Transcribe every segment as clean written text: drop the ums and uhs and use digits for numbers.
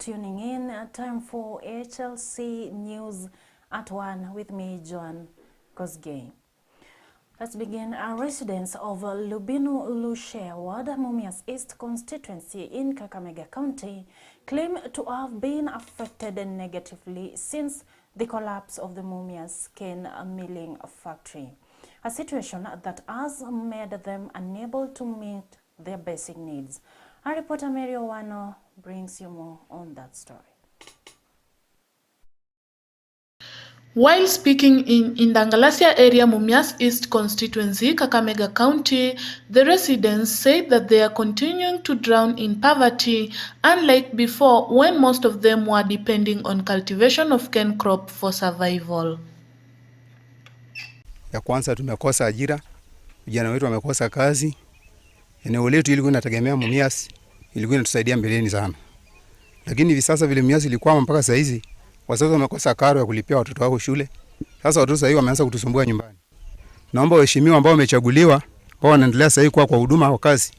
tuning in. Time for HLC News at 1 with me, Joan Kosgei. Let's begin. Residents of Lubinu Lushe Ward, Mumias East constituency in Kakamega County claim to have been affected negatively since the collapse of the Mumias cane milling factory, a situation that has made them unable to meet their basic needs. Our reporter Mary Owano brings you more on that story. While speaking in Indangalasia area, Mumias East constituency, Kakamega County, the residents said that they are continuing to drown in poverty, unlike before when most of them were depending on cultivation of cane crop for survival. Ya kwanza tumekosa ajira, vijana wetu wamekosa kazi. Eneo letu ilikuwa inategemea Mumias, ilikuwa inatusaidia mbeleni sana. Lakini hivi sasa vile Mumias ilikuwa mpaka saa hizi, wazazi wamekosa karo ya kulipia watoto wao shule. Sasa watoto sasa hivi wameanza kutusumbua nyumbani. Naomba waheshimiwa ambao wamechaguliwa, ambao wanaendelea sasa hivi kwa huduma au kazi,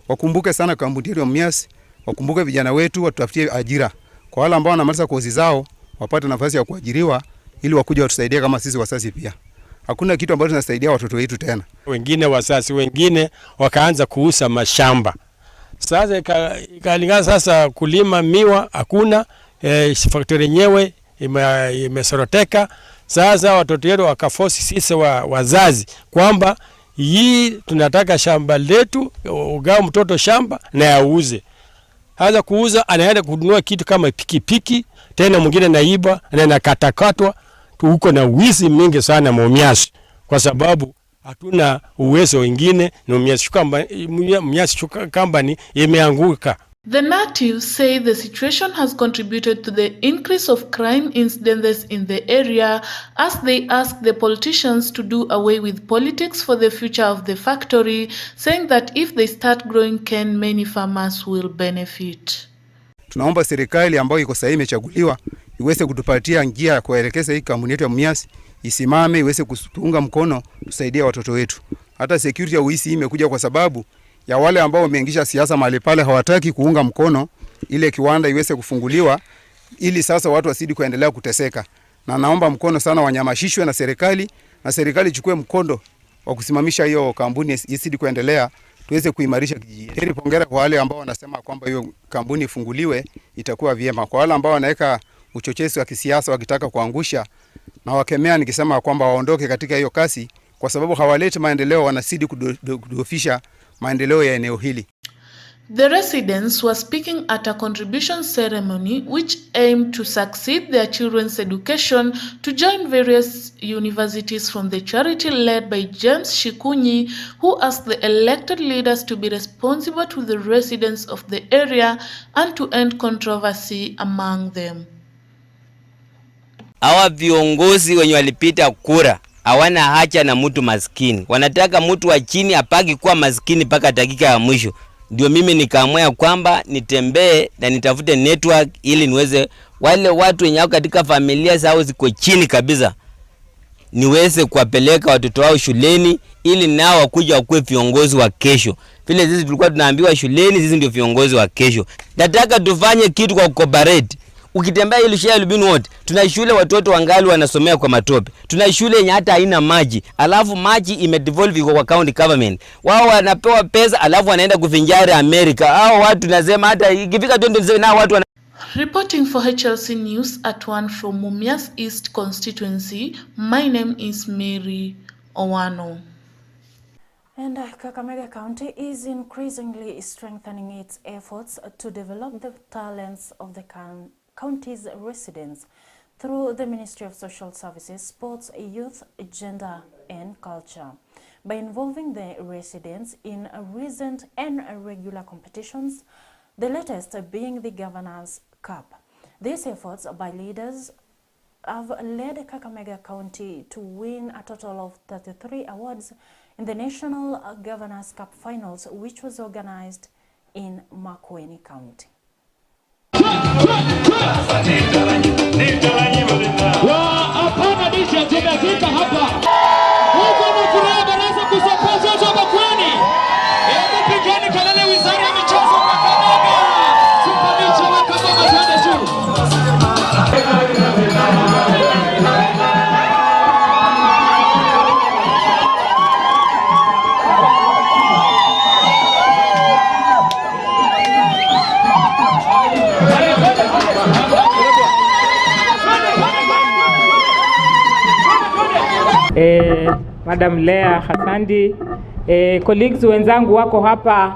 wakumbuke sana kampuni ya Mumias, wakumbuke vijana wetu, watafutie ajira. Kwa wale ambao wanamaliza kozi zao, wapate nafasi ya kuajiriwa ili wakuje watusaidie kama sisi wazazi pia. Hakuna kitu ambacho tunasaidia watoto wetu tena. Wengine wazazi wengine wakaanza kuuza mashamba. Sasa ikalingana sasa kulima miwa hakuna, factory yenyewe imesoroteka. Sasa watoto wetu wakaforce sisi wazazi kwamba hii tunataka shamba letu, ugao mtoto shamba na auze. Haza kuuza anaenda kununua kitu kama pikipiki, tena mwingine naiba na nakatakatwa. Tuko na wizi mingi sana Mumias kwa sababu hatuna uwezo wengine na Mumias Company imeanguka. The natives say the situation has contributed to the increase of crime incidents in the area as they ask the politicians to do away with politics for the future of the factory, saying that if they start growing cane, many farmers will benefit. Tunaomba serikali ambayo iko sasa imechaguliwa iweze kutupatia njia ya kuelekeza hii kampuni yetu ya Mumias isimame, iweze kutunga mkono tusaidie watoto wetu. Hata security ya uisi imekuja kwa sababu ya wale ambao wameingisha siasa mahali pale hawataki kuunga mkono ile kiwanda iweze kufunguliwa ili sasa watu wasidi kuendelea kuteseka. Na naomba mkono sana wanyamashishwe na serikali ichukue mkondo wa kusimamisha hiyo kampuni isidi kuendelea, tuweze kuimarisha kijiji. Heri pongera kwa wale ambao wanasema kwamba hiyo kampuni ifunguliwe, itakuwa vyema. Kwa wale ambao wanaweka uchochezi wa kisiasa wakitaka kuangusha, na wakemea nikisema kwamba waondoke katika hiyo kasi kwa sababu hawaleti maendeleo, wanasidi kudofisha maendeleo ya eneo hili. The residents were speaking at a contribution ceremony which aimed to succeed their children's education to join various universities from the charity led by James Shikunyi, who asked the elected leaders to be responsible to the residents of the area and to end controversy among them. Hawa viongozi wenye walipita kura hawana haja na mtu maskini. Wanataka mtu wa chini apaki kuwa maskini paka dakika ya mwisho. Ndio mimi nikaamua kwamba nitembee na nitafute network ili niweze wale watu wenye katika familia zao ziko chini kabisa niweze kuwapeleka watoto wao shuleni ili nao wakuja wakuwe viongozi wa kesho. Vile sisi tulikuwa tunaambiwa shuleni sisi ndio viongozi wa kesho. Nataka tufanye kitu kwa cooperate. Ukitembea ile shule ya Lubinu wote, tuna shule watoto wangali wanasomea kwa matope. Tuna shule yenye hata haina maji. Alafu maji imedevolve kwa county government. Wao wanapewa pesa alafu wanaenda kufinjari Amerika. Hao watu nasema hata ikifika 2027 na watu Reporting for HLC News at 1 from Mumias East constituency, my name is Mary Owano. And Kakamega County is increasingly strengthening its efforts to develop the talents of the county's residents through the Ministry of Social Services, Sports, Youth, Gender and Culture by involving the residents in recent and regular competitions, the latest being the Governor's Cup. These efforts by leaders have led Kakamega County to win a total of 33 awards in the National Governor's Cup Finals, which was organized in Makueni County. Madam Lea Hasandi, colleagues wenzangu wako hapa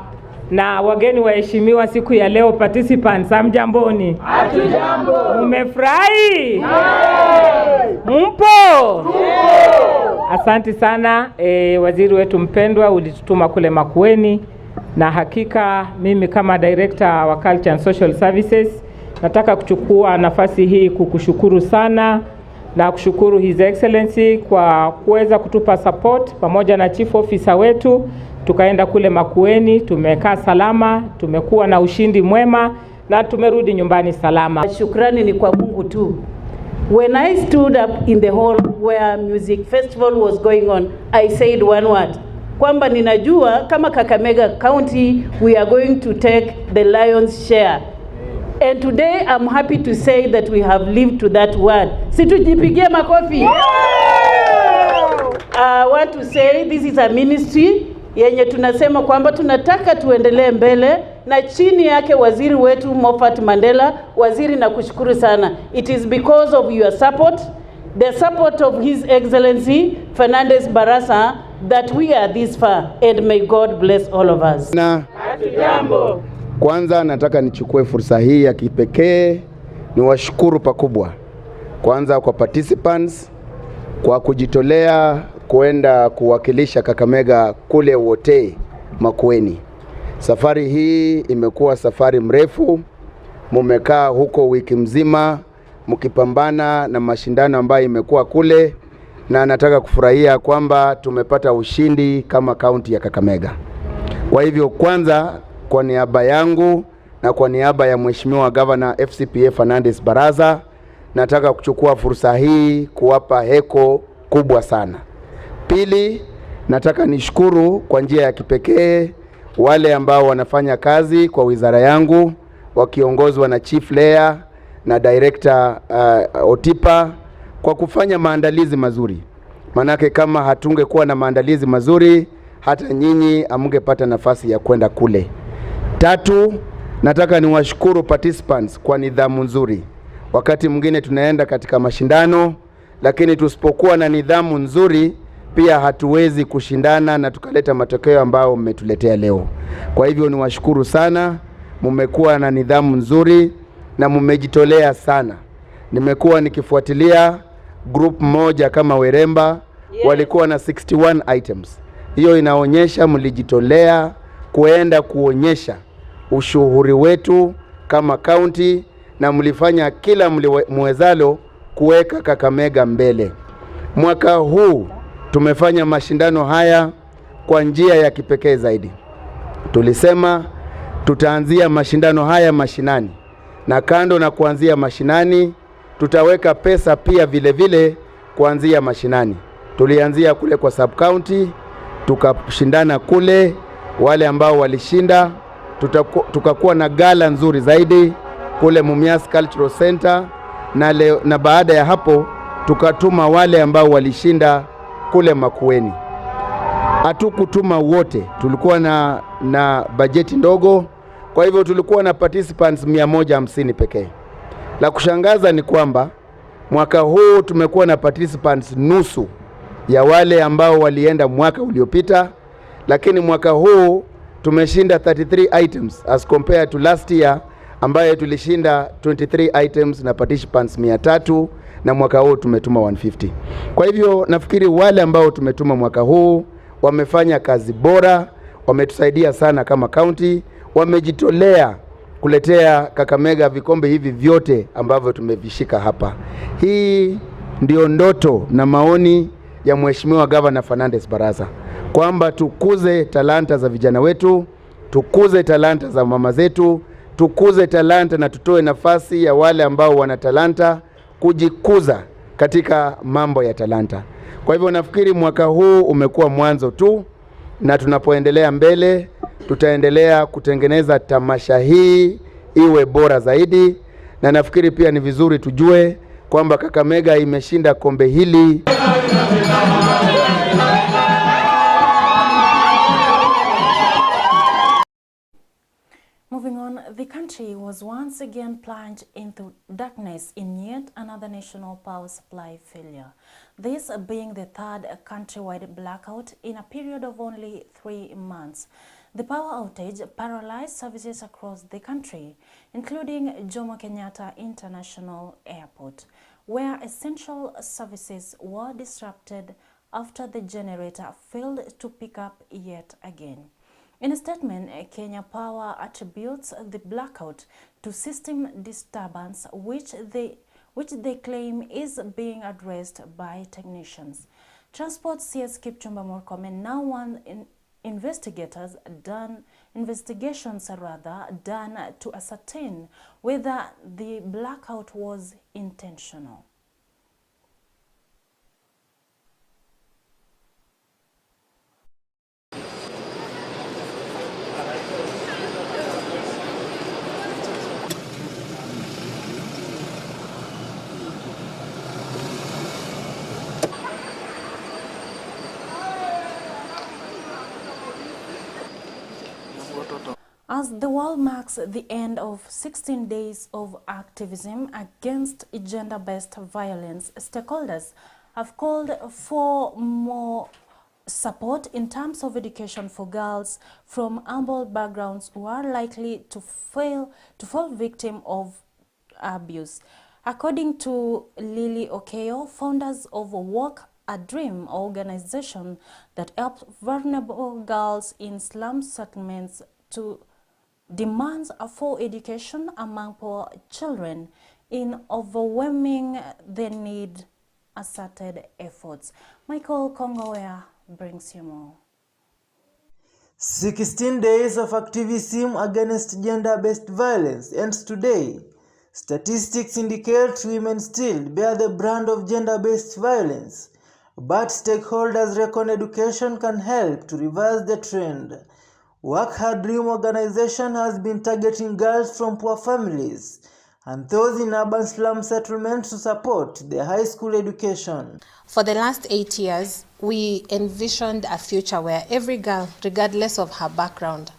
na wageni waheshimiwa siku ya leo, participants, hamjamboni? Hatujambo. Mmefurahi? Mpo? Asante sana. Waziri wetu mpendwa, ulitutuma kule Makueni, na hakika mimi kama director wa Culture and Social Services nataka kuchukua nafasi hii kukushukuru sana na kushukuru His Excellency kwa kuweza kutupa support pamoja na chief officer wetu. Tukaenda kule Makueni, tumekaa salama, tumekuwa na ushindi mwema na tumerudi nyumbani salama. Shukrani ni kwa Mungu tu. When I stood up in the hall where music festival was going on, I said one word. Kwamba ninajua kama Kakamega County we are going to take the lion's share. And today I'm happy to say that we have lived to that word. Situjipigie makofi. I want to say this is a ministry yenye tunasema kwamba tunataka tuendelee mbele, na chini yake waziri wetu Moffat Mandela. Waziri, na kushukuru sana. It is because of your support, the support of His Excellency Fernandez Barasa, that we are this far, and may God bless all of us. Hatujambo. Kwanza nataka nichukue fursa hii ya kipekee niwashukuru pakubwa kwanza kwa participants kwa kujitolea kuenda kuwakilisha Kakamega kule wote Makueni. Safari hii imekuwa safari mrefu, mumekaa huko wiki mzima mkipambana na mashindano ambayo imekuwa kule, na nataka kufurahia kwamba tumepata ushindi kama kaunti ya Kakamega. Kwa hivyo kwanza, kwa niaba yangu na kwa niaba ya Mheshimiwa Governor FCPA Fernandez Barasa, nataka kuchukua fursa hii kuwapa heko kubwa sana. Pili, nataka nishukuru kwa njia ya kipekee wale ambao wanafanya kazi kwa wizara yangu wakiongozwa na Chief Lea na Director Otipa kwa kufanya maandalizi mazuri. Manake kama hatungekuwa na maandalizi mazuri, hata nyinyi amungepata nafasi ya kwenda kule. Tatu, nataka niwashukuru participants kwa nidhamu nzuri. Wakati mwingine tunaenda katika mashindano, lakini tusipokuwa na nidhamu nzuri pia hatuwezi kushindana na tukaleta matokeo ambayo mmetuletea leo. Kwa hivyo niwashukuru sana, mmekuwa na nidhamu nzuri na mmejitolea sana. Nimekuwa nikifuatilia group moja kama Weremba, walikuwa na 61 items. Hiyo inaonyesha mlijitolea kuenda kuonyesha ushuhuri wetu kama county, na mlifanya kila mwezalo kuweka Kakamega mbele. Mwaka huu tumefanya mashindano haya kwa njia ya kipekee zaidi. Tulisema tutaanzia mashindano haya mashinani, na kando na kuanzia mashinani tutaweka pesa pia vile vile kuanzia mashinani. Tulianzia kule kwa sub county, tukashindana kule, wale ambao walishinda tukakuwa na gala nzuri zaidi kule Mumias Cultural Center, na baada ya hapo tukatuma wale ambao walishinda kule Makueni. Hatukutuma wote, tulikuwa na bajeti ndogo, kwa hivyo tulikuwa na participants 150 pekee. La kushangaza ni kwamba mwaka huu tumekuwa na participants nusu ya wale ambao walienda mwaka uliopita, lakini mwaka huu tumeshinda 33 items as compared to last year ambaye tulishinda 23 items na participants 300, na mwaka huu tumetuma 150. Kwa hivyo nafikiri wale ambao tumetuma mwaka huu wamefanya kazi bora, wametusaidia sana kama county, wamejitolea kuletea Kakamega vikombe hivi vyote ambavyo tumevishika hapa. Hii ndio ndoto na maoni ya Mheshimiwa Governor Fernandez Barasa, kwamba tukuze talanta za vijana wetu, tukuze talanta za mama zetu, tukuze talanta na tutoe nafasi ya wale ambao wana talanta kujikuza katika mambo ya talanta. Kwa hivyo nafikiri mwaka huu umekuwa mwanzo tu, na tunapoendelea mbele tutaendelea kutengeneza tamasha hii iwe bora zaidi, na nafikiri pia ni vizuri tujue kwamba Kakamega imeshinda kombe hili. Moving on, the country was once again plunged into darkness in yet another national power supply failure. this being the third countrywide blackout in a period of only 3 months. The power outage paralyzed services across the country, including Jomo Kenyatta International Airport, where essential services were disrupted after the generator failed to pick up yet again. In a statement, Kenya Power attributes the blackout to system disturbance, which they claim is being addressed by technicians. Transport CS Kipchumba Murkomen now wants investigations done to ascertain whether the blackout was intentional. As the world marks the end of 16 days of activism against gender-based violence, stakeholders have called for more support in terms of education for girls from humble backgrounds who are likely to fall victim of abuse. According to Lily Okeyo, founders of Walk a Dream organization that helps vulnerable girls in slum settlements to demands for education among poor children in overwhelming the need asserted efforts. Michael Kongowea brings you more. 16 days of activism against gender-based violence ends today. Statistics indicate women still bear the brand of gender-based violence, but stakeholders reckon education can help to reverse the trend. Work Her Dream organization has been targeting girls from poor families and those in urban slum settlements to support their high school education. For the last 8 years, we envisioned a future where every girl, regardless of her background,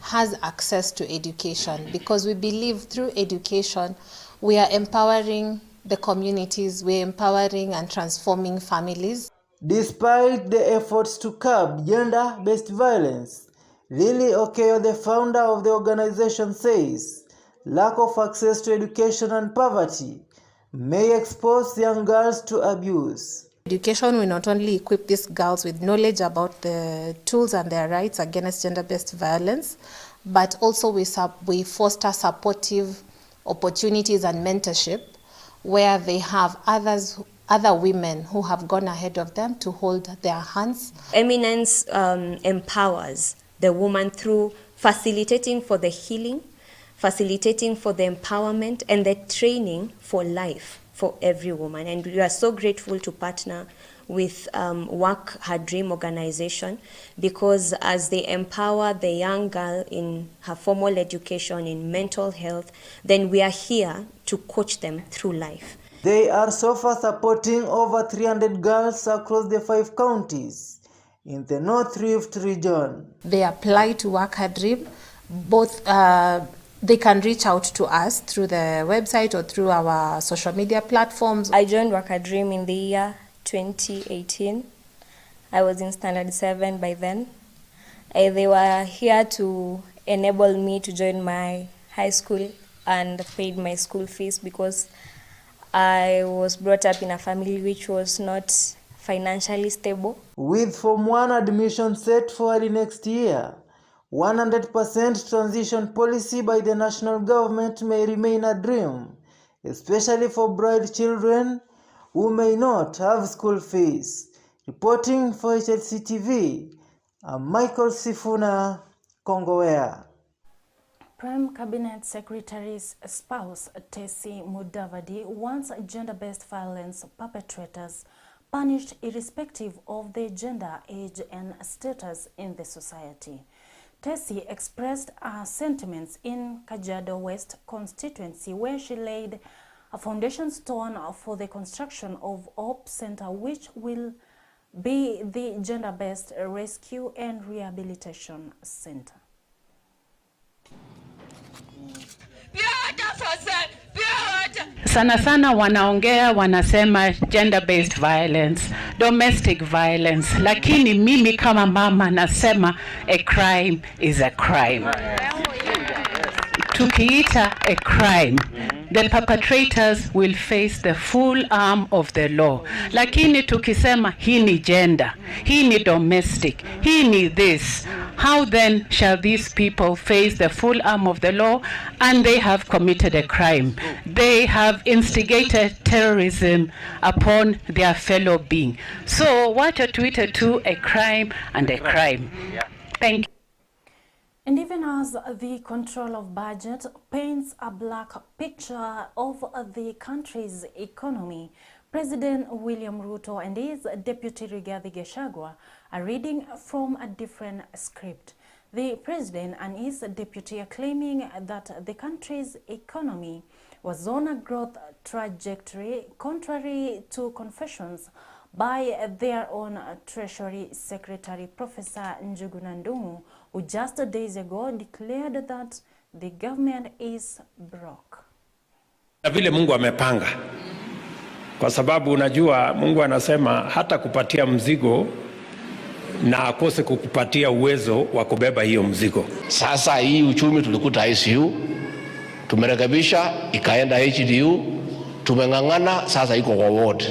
has access to education, because we believe through education we are empowering the communities, we are empowering and transforming families. Despite the efforts to curb gender-based violence, Lily Okeyo, the founder of the organization, says lack of access to education and poverty may expose young girls to abuse. Education will not only equip these girls with knowledge about the tools and their rights against gender-based violence, but also we foster supportive opportunities and mentorship where they have other women who have gone ahead of them to hold their hands. Eminence empowers the woman through facilitating for the healing, facilitating for the empowerment and the training for life for every woman. And we are so grateful to partner with Work Her Dream organization, because as they empower the young girl in her formal education, in mental health, then we are here to coach them through life. They are so far supporting over 300 girls across the 5 counties in the North Rift region. They apply to Work Her Dream. Both they can reach out to us through the website or through our social media platforms. I joined Work Her Dream in the year 2018. I was in standard 7 by then. They were here to enable me to join my high school and paid my school fees, because I was brought up in a family which was not financially stable. With Form 1 admission set for early next year, 100% transition policy by the national government may remain a dream, especially for bright children who may not have school fees. Reporting for HLC TV, I'm Michael Sifuna, Kongowea. Prime Cabinet Secretary's spouse, Tessie Mudavadi, wants gender-based violence perpetrators punished irrespective of their gender, age, and status in the society. Tessie expressed her sentiments in Kajiado West constituency, where she laid a foundation stone for the construction of Hope Center, which will be the gender-based rescue and rehabilitation center. sana sana wanaongea wanasema gender based violence, domestic violence, lakini mimi kama mama nasema a crime is a crime. Tukiita a crime, the perpetrators will face the full arm of the law. Lakini tukisema hii ni gender, hii ni domestic, hii ni this, how then shall these people face the full arm of the law? And they have committed a crime. They have instigated terrorism upon their fellow being. So what are tweeted to a crime and a crime? Thank you. And even as the control of budget paints a black picture of the country's economy, President William Ruto and his Deputy Rigathi Gachagua are reading from a different script. The President and his Deputy are claiming that the country's economy was on a growth trajectory, contrary to confessions by their own Treasury Secretary, Professor Njuguna Ndung'u, who just days ago declared that the government is broke. Na vile Mungu amepanga, kwa sababu unajua Mungu anasema hata kupatia mzigo na akose kukupatia uwezo wa kubeba hiyo mzigo. Sasa hii uchumi tulikuta ICU, tumerekebisha ikaenda HDU, tumengangana sasa iko kwa ward.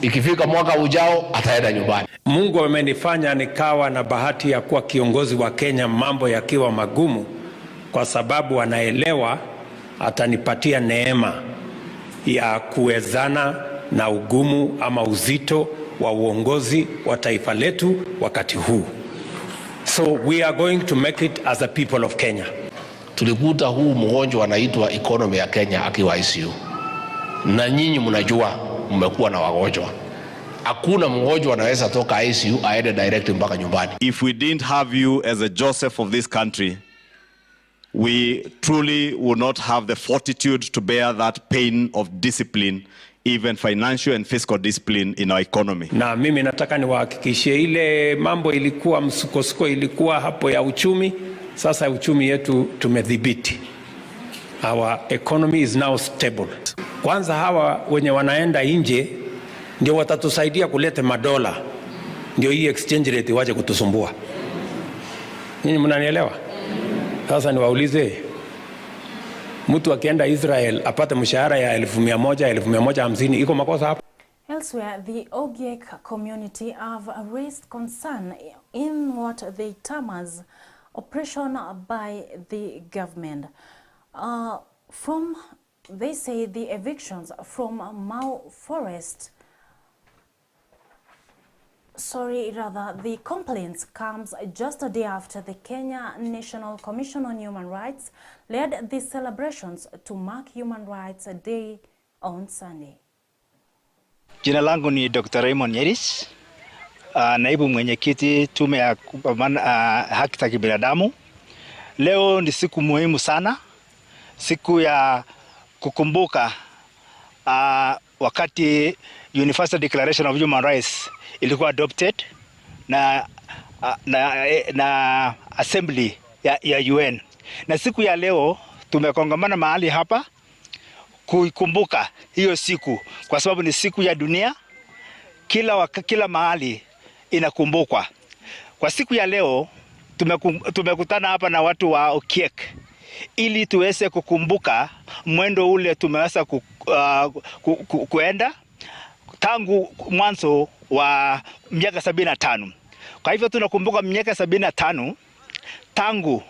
Ikifika mwaka ujao ataenda nyumbani. Mungu amenifanya nikawa na bahati ya kuwa kiongozi wa Kenya mambo yakiwa magumu, kwa sababu anaelewa atanipatia neema ya kuwezana na ugumu ama uzito wa uongozi wa taifa letu wakati huu. So we are going to make it as a people of Kenya. Tulikuta huu mgonjwa anaitwa economy ya Kenya akiwa ICU. Na nyinyi mnajua mmekuwa na wagonjwa. Hakuna mgonjwa anaweza toka ICU aende direct mpaka nyumbani. If we didn't have you as a Joseph of this country, we truly would not have the fortitude to bear that pain of discipline, even financial and fiscal discipline in our economy. Na mimi nataka niwahakikishie ile mambo ilikuwa msukosuko ilikuwa hapo ya uchumi, sasa uchumi yetu tumedhibiti. Our economy is now stable. Kwanza hawa wenye wanaenda nje ndio watatusaidia kuleta madola, ndio hii exchange rate waje kutusumbua. Ninyi mnanielewa? Sasa niwaulize, mtu akienda Israel apate mshahara ya 1,100, 1,150, iko makosa hapo? Elsewhere, the Ogiek community have raised concern in what they term as oppression by the government. They say the evictions from Mau Forest, the complaints comes just a day after the Kenya National Commission on Human Rights led the celebrations to mark Human Rights Day on Sunday. Jina langu ni Dr. Raymond Nyeris, naibu mwenyekiti tume ya haki za kibinadamu. Leo ni siku muhimu sana, siku ya kukumbuka wakati Universal Declaration of Human Rights ilikuwa adopted na assembly ya UN. Na siku ya leo tumekongamana mahali hapa kuikumbuka hiyo siku, kwa sababu ni siku ya dunia, kila mahali inakumbukwa. Kwa siku ya leo tumekutana hapa na watu wa Ogiek ili tuweze kukumbuka mwendo ule tumeweza kuenda tangu mwanzo wa miaka 75. Kwa hivyo tunakumbuka miaka 75 tangu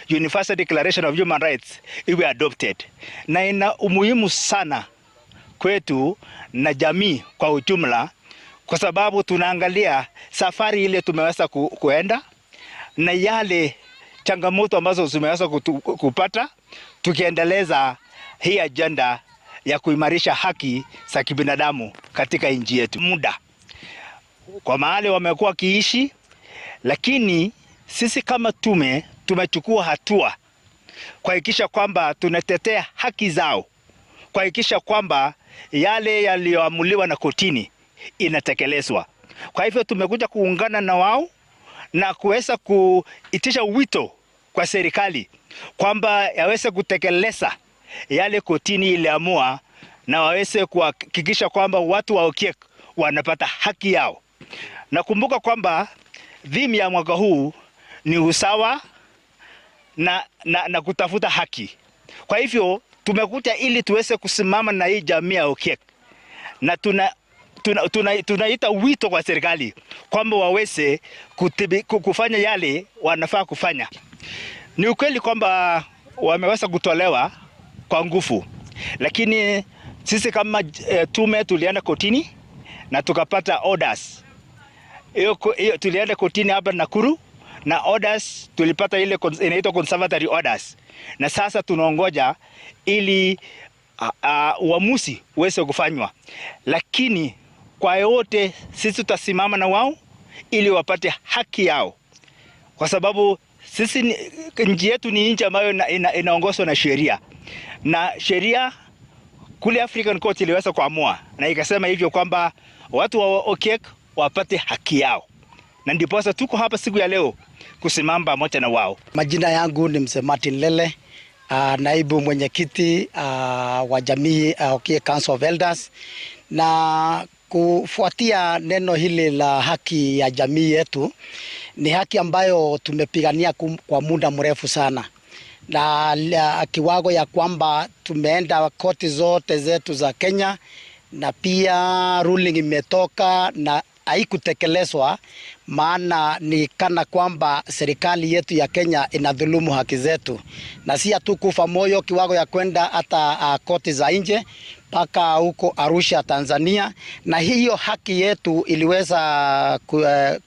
Universal Declaration of Human Rights iwe adopted, na ina umuhimu sana kwetu na jamii kwa ujumla, kwa sababu tunaangalia safari ile tumeweza kuenda na yale changamoto ambazo tumeweza kupata tukiendeleza hii agenda ya kuimarisha haki za kibinadamu katika nchi yetu. Muda kwa mahali wamekuwa kiishi, lakini sisi kama tumechukua hatua kuhakikisha kwamba tunatetea haki zao, kuhakikisha kwamba yale yaliyoamuliwa na kotini inatekelezwa. Kwa hivyo tumekuja kuungana na wao na kuweza kuitisha wito kwa serikali kwamba yaweze kutekeleza yale kotini iliamua na waweze kuhakikisha kwamba watu wa Okiek wanapata haki yao. Nakumbuka kwamba theme ya mwaka huu ni usawa na kutafuta haki. Kwa hivyo tumekuja ili tuweze kusimama na hii jamii ya Okiek, na tunaita wito kwa serikali kwamba waweze kufanya yale wanafaa kufanya. Ni ukweli kwamba wameweza kutolewa kwa nguvu, lakini sisi kama tume tulienda kotini na tukapata orders. Tulienda kotini hapa Nakuru na orders tulipata ile inaitwa conservatory orders, na sasa tunaongoja ili uamuzi uweze kufanywa. Lakini kwa yote sisi tutasimama na wao ili wapate haki yao, kwa sababu sisi nchi yetu ni nchi ambayo inaongozwa na sheria, na sheria kule African Court iliweza kuamua na ikasema hivyo kwamba watu wa Okiek wapate haki yao, na ndipo sasa tuko hapa siku ya leo kusimama pamoja na wao. Majina yangu ni Mzee Martin Lele, naibu mwenyekiti wa jamii Okiek Council of Elders, na kufuatia neno hili la haki ya jamii yetu, ni haki ambayo tumepigania kwa muda mrefu sana, na kiwango ya kwamba tumeenda koti zote zetu za Kenya, na pia ruling imetoka na haikutekelezwa, maana ni kana kwamba serikali yetu ya Kenya inadhulumu haki zetu, na si tu kufa moyo kiwango ya kwenda hata koti za nje mpaka huko Arusha, Tanzania, na hiyo haki yetu iliweza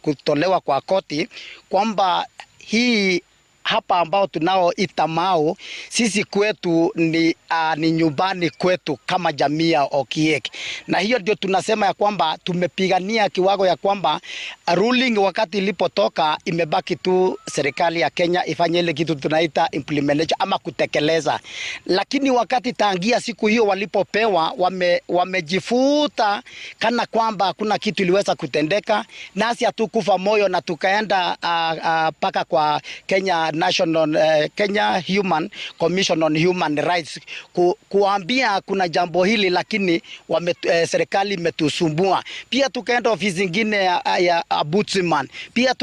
kutolewa kwa koti kwamba hii hapa ambao tunao Itamao, sisi kwetu ni nyumbani kwetu kama jamii ya Okiek. Na hiyo ndio tunasema ya kwamba tumepigania kiwango ya kwamba ruling wakati ilipotoka, imebaki tu serikali ya Kenya ifanye ile kitu tunaita implementation ama kutekeleza. Lakini wakati tangia siku hiyo walipopewa, wamejifuta kana kwamba kuna kitu iliweza kutendeka, nasi hatukufa moyo na tukaenda paka kwa Kenya Human Commission on Human Rights kuambia kuna jambo hili, lakini serikali imetusumbua. Pia tukaenda ofisi nyingine ya Ombudsman, pia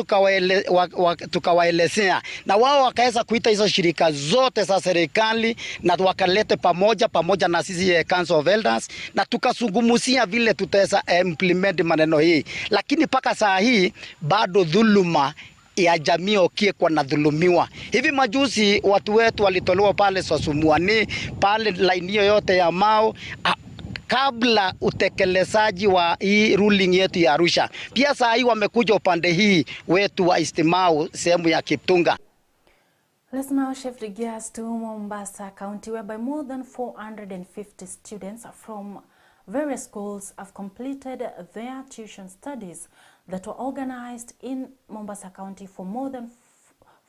tukawaelezea, na wao wakaweza kuita hizo shirika zote za serikali na wakalete pamoja na sisi Council of Elders, na tukazungumzia vile tutaweza implement maneno hii. Lakini paka saa hii bado dhuluma ya jamii Okiek wanadhulumiwa. Hivi majuzi watu wetu walitolewa pale Sosumuani, pale line yote ya Mao, kabla utekelezaji wa hii ruling yetu ya Arusha. Pia saa hii wamekuja upande hii wetu wa Istimau, sehemu ya Kiptunga. Let's now shift gears to Mombasa County, whereby more than 450 students from various schools have completed their tuition studies that were organized in Mombasa County for more than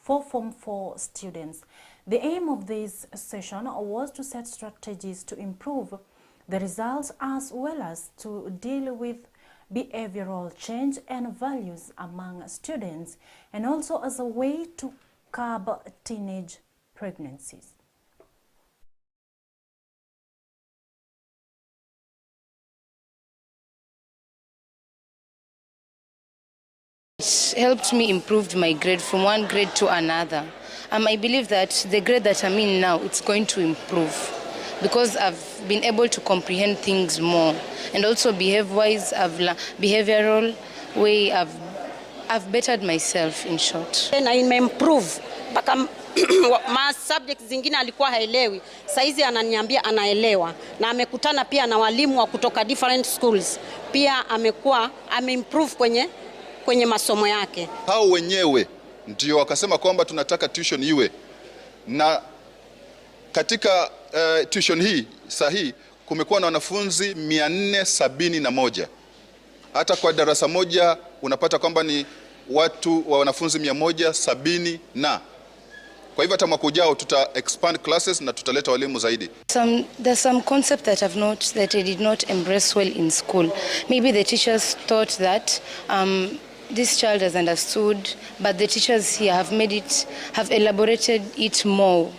4 Form 4 students. The aim of this session was to set strategies to improve the results as well as to deal with behavioral change and values among students, and also as a way to curb teenage pregnancies. It helped me improve my grade from one grade to another. I believe that the grade that I'm in now, it's going to improve because I've been able to comprehend things more, and also behavior-wise, behavioral way, I've bettered myself in short. Na improve mpaka ma subjects zingine alikuwa haelewi, saizi ananiambia anaelewa, na amekutana pia na walimu wa kutoka different schools, pia ameimprove kwenye masomo yake. Hao wenyewe ndio wakasema kwamba tunataka tuition iwe, na katika tuition hii sahihi kumekuwa na wanafunzi 471. Hata kwa darasa moja unapata kwamba ni wanafunzi 170, na kwa hivyo hata mwaka ujao tuta expand classes na tutaleta walimu zaidi. There's some concept that I did not embrace well in school. Maybe the teachers thought that this child has understood, but the teachers here have elaborated it more.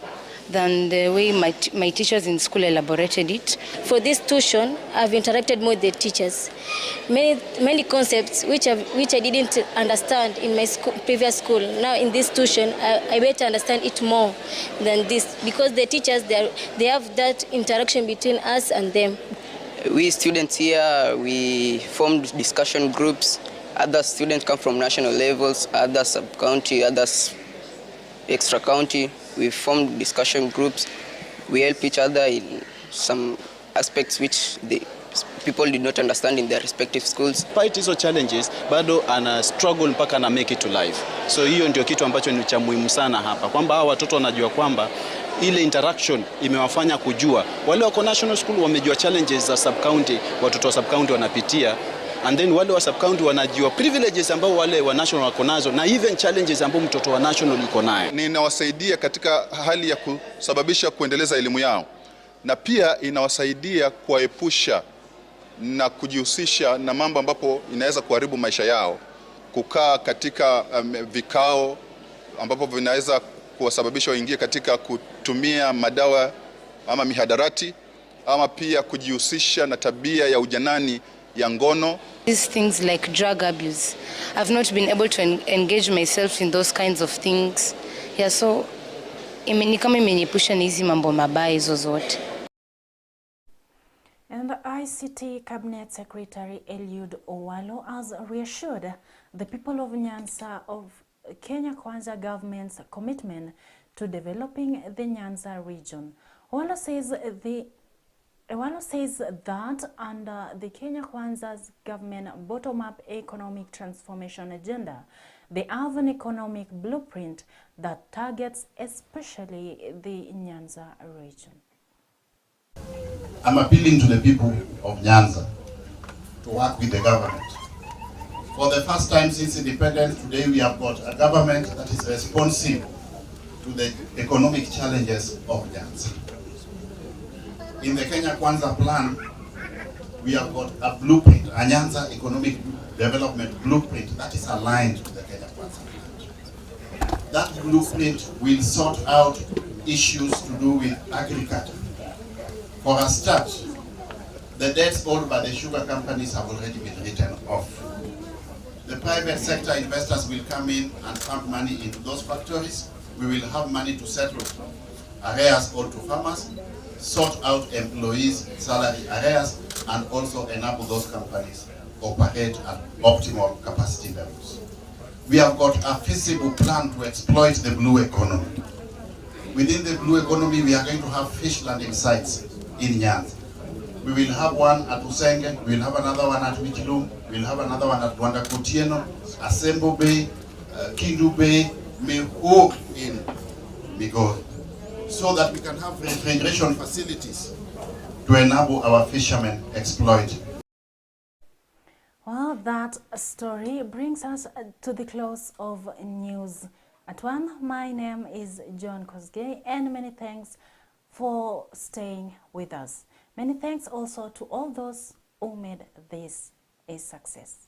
than the way my teachers in school elaborated it. For this tuition, I've interacted more with the teachers. Many concepts which I didn't understand in my previous school. Now in this tuition, I better understand it more than this, because the teachers, they have that interaction between us and them. We students here, we formed discussion groups. Other students come from national levels, other sub-county, others extra county. We formed discussion groups. We help each other in some aspects which the people did not understand in their respective schools. Despite hizo challenges, bado ana struggle mpaka na make it to life. So hiyo ndio kitu ambacho ni cha muhimu sana hapa, kwamba hawa watoto wanajua kwamba ile interaction imewafanya kujua. Wale wako national school wamejua challenges za sub-county, watoto wa sub-county wanapitia. And then wale wa sub-county wanajua privileges ambao wale wa national wako nazo, na even challenges ambao mtoto wa national yuko nayo. Ninawasaidia katika hali ya kusababisha kuendeleza elimu yao, na pia inawasaidia kuwaepusha na kujihusisha na mambo ambapo inaweza kuharibu maisha yao, kukaa katika vikao ambapo vinaweza kuwasababisha waingie katika kutumia madawa ama mihadarati, ama pia kujihusisha na tabia ya ujanani ya ngono. These things like drug abuse, I've not been able to engage myself in those kinds of things. Yeah, so kama imeniepusha na hizi mambo mabaya hizo zote. And the ICT Cabinet Secretary Eliud Owalo has reassured the people of Nyanza of Kenya Kwanza government's commitment to developing the Nyanza region. Owalo says that under the Kenya Kwanza's government bottom-up economic transformation agenda, they have an economic blueprint that targets especially the Nyanza region. I'm appealing to the people of Nyanza to work with the government. For the first time since independence, today we have got a government that is responsive to the economic challenges of Nyanza. In the Kenya Kwanza plan, we have got a blueprint, a Nyanza economic development blueprint that is aligned to the Kenya Kwanza plan. That blueprint will sort out issues to do with agriculture. For a start, the debts owed by the sugar companies have already been written off. The private sector investors will come in and pump money into those factories. We will have money to settle arrears owed to farmers, sort out employees' salary arrears, and also enable those companies operate at optimal capacity levels. We have got a feasible plan to exploit the blue economy. Within the blue economy, we are going to have fish landing sites in Nyanza. We will have one at Usenge, we will have another one at Michilum, we will have another one at Wandakutieno, Asembo Bay, Kindu Bay, Meho in Migori, so that we can have refrigeration facilities to enable our fishermen exploit. Well, that story brings us to the close of news at 1. My name is John Kosgei, and many thanks for staying with us. Many thanks also to all those who made this a success.